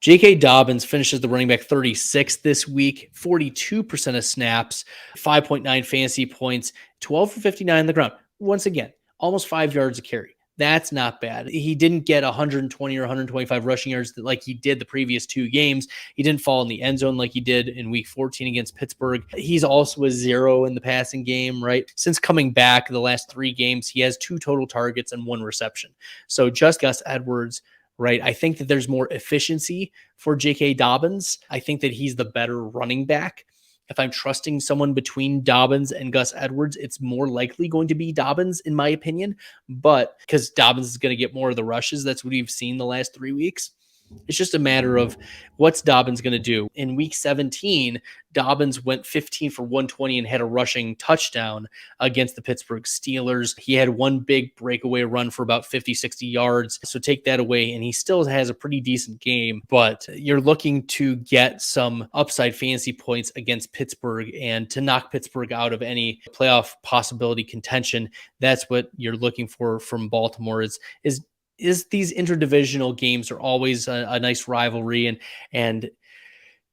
J.K. Dobbins finishes the running back 36 this week, 42% of snaps, 5.9 fantasy points, 12 for 59 on the ground. Once again, almost 5 yards a carry. That's not bad. He didn't get 120 or 125 rushing yards like he did the previous 2 games. He didn't fall in the end zone like he did in week 14 against Pittsburgh. He's also a 0 in the passing game, right? Since coming back the last 3 games, he has 2 total targets and 1 reception. So just Gus Edwards, right? I think that there's more efficiency for J.K. Dobbins. I think that he's the better running back. If I'm trusting someone between Dobbins and Gus Edwards, it's more likely going to be Dobbins, in my opinion. But because Dobbins is going to get more of the rushes, that's what we've seen the last 3 weeks. It's just a matter of what's Dobbins going to do. In week 17, Dobbins went 15 for 120 and had a rushing touchdown against the Pittsburgh Steelers. He had 1 big breakaway run for about 50, 60 yards. So take that away, and he still has a pretty decent game. But you're looking to get some upside fantasy points against Pittsburgh and to knock Pittsburgh out of any playoff possibility contention. That's what you're looking for from Baltimore is these interdivisional games are always a nice rivalry. And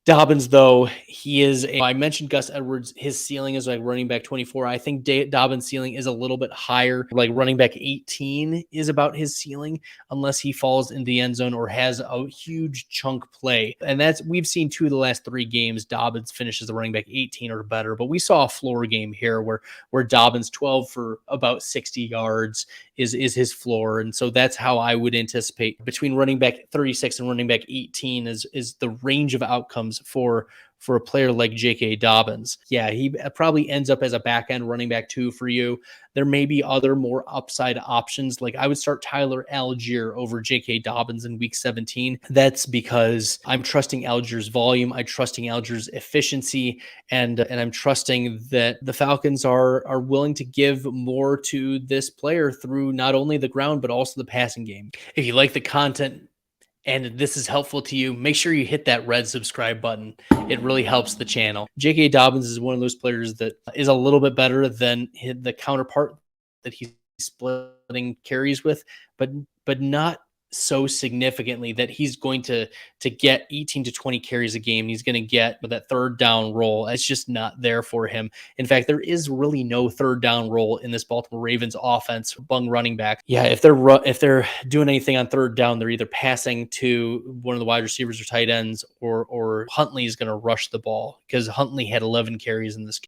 Dobbins, though, I mentioned Gus Edwards, his ceiling is like running back 24. I think Dobbins' ceiling is a little bit higher. Like running back 18 is about his ceiling, unless he falls in the end zone or has a huge chunk play. And we've seen 2 of the last 3 games, Dobbins finishes the running back 18 or better. But we saw a floor game here where Dobbins 12 for about 60 yards is his floor. And so that's how I would anticipate between running back 36 and running back 18 is the range of outcomes for a player like J.K. Dobbins. Yeah, he probably ends up as a back-end running back 2 for you. There may be other more upside options. Like I would start Tyler Algier over J.K. Dobbins in week 17. That's because I'm trusting Algier's volume. I'm trusting Algier's efficiency. And I'm trusting that the Falcons are willing to give more to this player through not only the ground, but also the passing game. If you like the content, and this is helpful to you, make sure you hit that red subscribe button. It really helps the channel. J.K. Dobbins is one of those players that is a little bit better than the counterpart that he's splitting carries with, but not so significantly that he's going to get 18 to 20 carries a game. He's going to get that third down role. It's just not there for him. In fact, there is really no third down role in this Baltimore Ravens offense among running back. Yeah, if they're doing anything on third down, they're either passing to one of the wide receivers or tight ends, or Huntley is going to rush the ball because Huntley had 11 carries in this